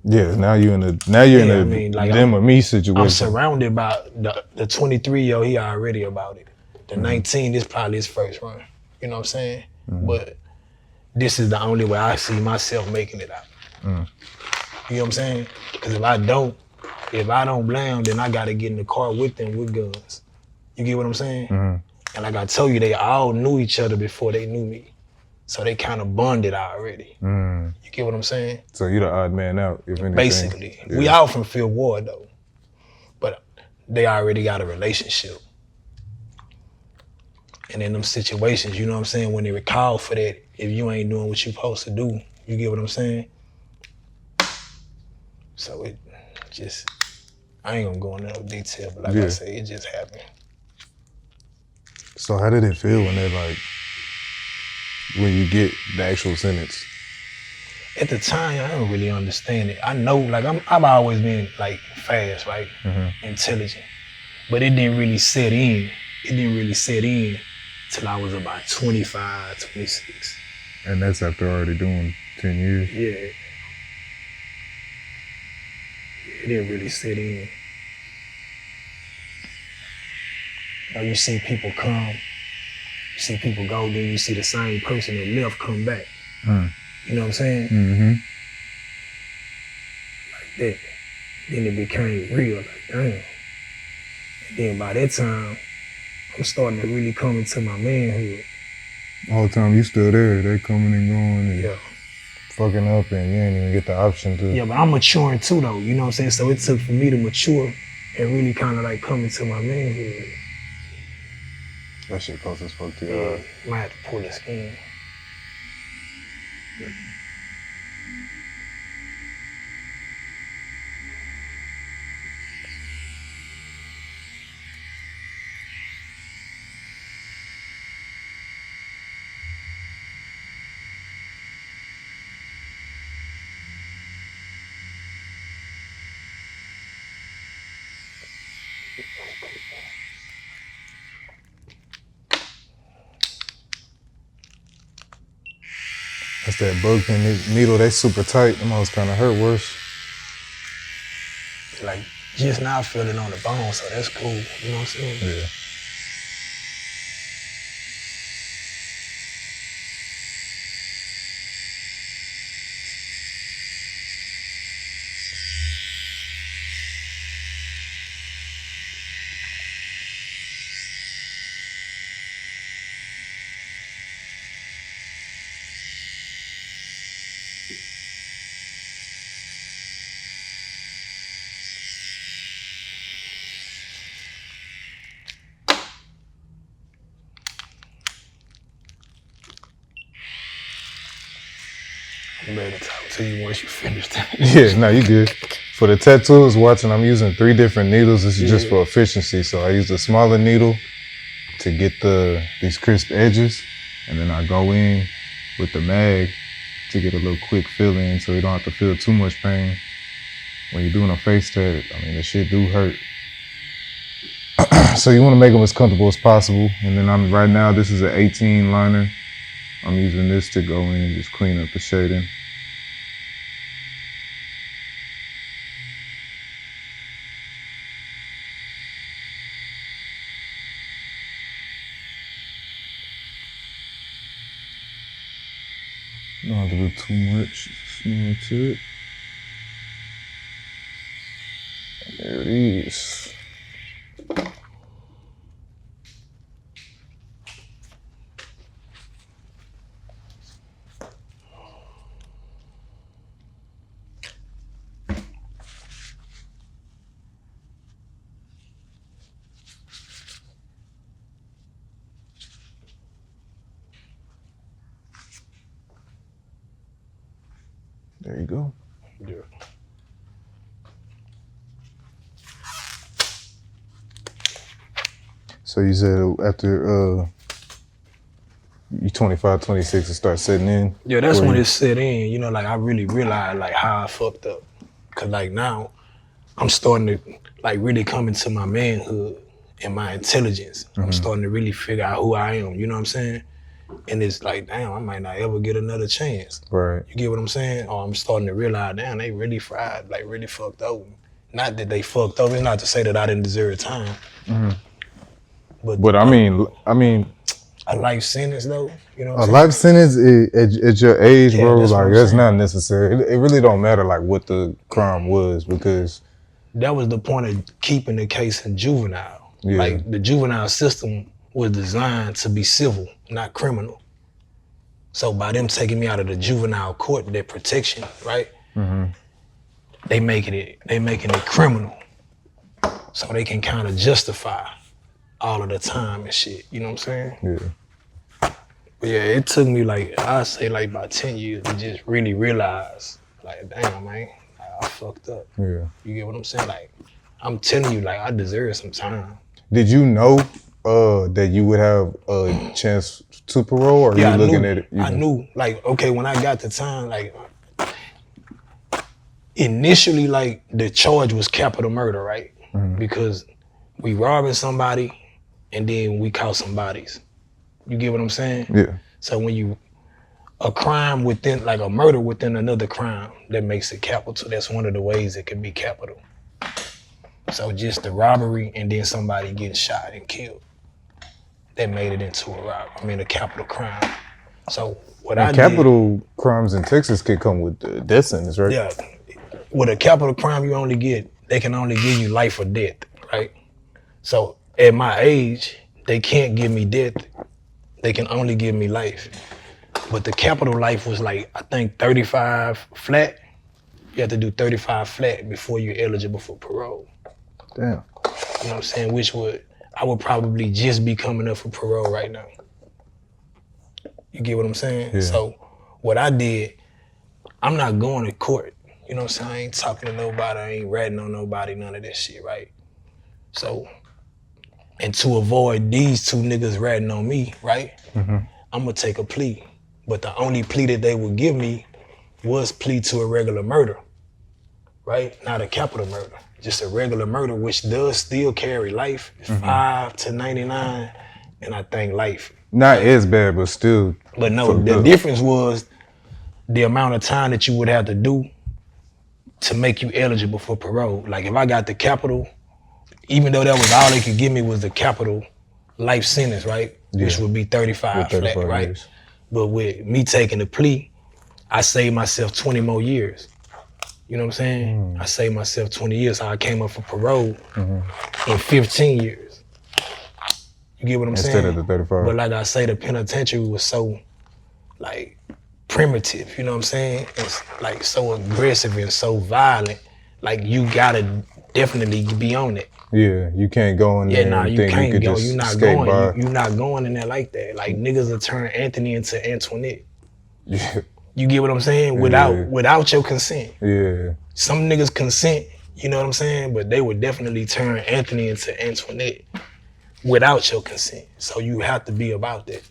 Yeah, now you're in a them or me situation. I'm surrounded by the 23-year-old. He already about it. The 19, this probably his first run. You know what I'm saying? But this is the only way I see myself making it out. You know what I'm saying? Because if I don't blame, then I gotta get in the car with them with guns. You get what I'm saying? And like I told you, they all knew each other before they knew me. So they kind of bonded already. You get what I'm saying? So you're the odd man out, if anything. Basically. Yeah. We all from Fifth Ward though. But they already got a relationship. And in them situations, you know what I'm saying, when they would call for that, if you ain't doing what you supposed to do, you get what I'm saying? So it just, I ain't gonna go into no detail, but like I say, it just happened. So how did it feel when you get the actual sentence? At the time, I don't really understand it. I know, like I've always been like fast, right? Intelligent, but it didn't really set in. It didn't really set in till I was about 25, 26. And that's after already doing 10 years? Yeah. It didn't really set in. You know, you see people come, you see people go, then you see the same person that left come back. You know what I'm saying? Like that. Then it became real, like damn. And then by that time, I'm starting to really come into my manhood. All the time you still there, they coming and going and fucking up and you ain't even get the option to. Yeah, but I'm maturing too though, you know what I'm saying? So it took for me to mature and really kind of like come into my manhood. That shit close as fuck to you. Yeah, might have to pull the skin. That's that bug pin needle, they super tight. Them always kind of hurt worse. Like, just now I feel it on the bone, so that's cool. You know what I'm saying? Yeah. I'm ready to talk to you once you finish that. Yeah, no, you good. For the tattoos watching, I'm using 3 different needles. This is just for efficiency. So I use the smaller needle to get these crisp edges. And then I go in with the mag to get a little quick fill in so you don't have to feel too much pain. When you're doing a face tat, I mean, the shit do hurt. So you want to make them as comfortable as possible. And then right now, this is an 18 liner. I'm using this to go in and just clean up the shading. Don't have to do too much. Small to it. There it is. There you go. Yeah. So you said after you 25, 26, it starts setting in? Yeah, that's when it set in. You know, like I really realized like how I fucked up. Cause like now I'm starting to like really come into my manhood and my intelligence. I'm starting to really figure out who I am. You know what I'm saying? And it's like, damn, I might not ever get another chance. Right. You get what I'm saying? Or I'm starting to realize, damn, they really fried, like really fucked over. Not that they fucked over. It's not to say that I didn't deserve time. Mm-hmm. But I mean, a life sentence though. You know what a I'm life sentence at your age, Yeah, bro. that's what Like I'm that's saying. not necessary. It really don't matter like what the crime was because That was the point of keeping the case in juvenile. Yeah. Like the juvenile system was designed to be civil, not criminal. So by them taking me out of the juvenile court, their protection, right? Mm-hmm. They making it criminal, so they can kind of justify all of the time and shit. You know what I'm saying? Yeah. But yeah, it took me like I say like about 10 years to just really realize, like, damn, man, I fucked up. Yeah. You get what I'm saying? Like, I'm telling you, like, I deserve some time. Did you know that you would have a chance to parole, or Yeah, you looking at it? I knew, like, okay, when I got the time, like, initially, like, the charge was capital murder, right? Mm-hmm. Because we robbing somebody and then we caught some bodies. You get what I'm saying? Yeah. So when a crime within, like a murder within another crime, that makes it capital. That's one of the ways it can be capital. So just the robbery and then somebody getting shot and killed, that made it into a capital crime. So what I did, capital crimes in Texas could come with the death sentence, right? Yeah. With a capital crime, they can only give you life or death, right? So at my age, they can't give me death. They can only give me life. But the capital life was like, I think 35 flat. You have to do 35 flat before you're eligible for parole. Damn. You know what I'm saying? I would probably just be coming up for parole right now. You get what I'm saying? Yeah. So what I did, I'm not going to court. You know what I'm saying? I ain't talking to nobody. I ain't ratting on nobody, none of that shit, right? So, and to avoid these two niggas ratting on me, right? Mm-hmm. I'm gonna take a plea. But the only plea that they would give me was plea to a regular murder, right? Not a capital murder, just a regular murder, which does still carry life. It's 5 to 99, and I think life. Not as bad, but still. But no, the difference was the amount of time that you would have to do to make you eligible for parole. Like if I got the capital, even though that was all they could give me was the capital life sentence, right? Yeah. Which would be 35 flat, right? Years. But with me taking the plea, I saved myself 20 more years. You know what I'm saying? I saved myself 20 years. So I came up for parole in 15 years. You get what I'm saying? Instead of the 35. But like I say, the penitentiary was so like primitive, you know what I'm saying? It's like so aggressive and so violent. Like you gotta definitely be on it. Yeah, you can't go in there and think you could just skate by. You're not going in there like that. Like niggas will turn Anthony into Antoinette. Yeah. You get what I'm saying? Without your consent. Yeah. Some niggas consent, you know what I'm saying? But they would definitely turn Anthony into Antoinette without your consent. So you have to be about that.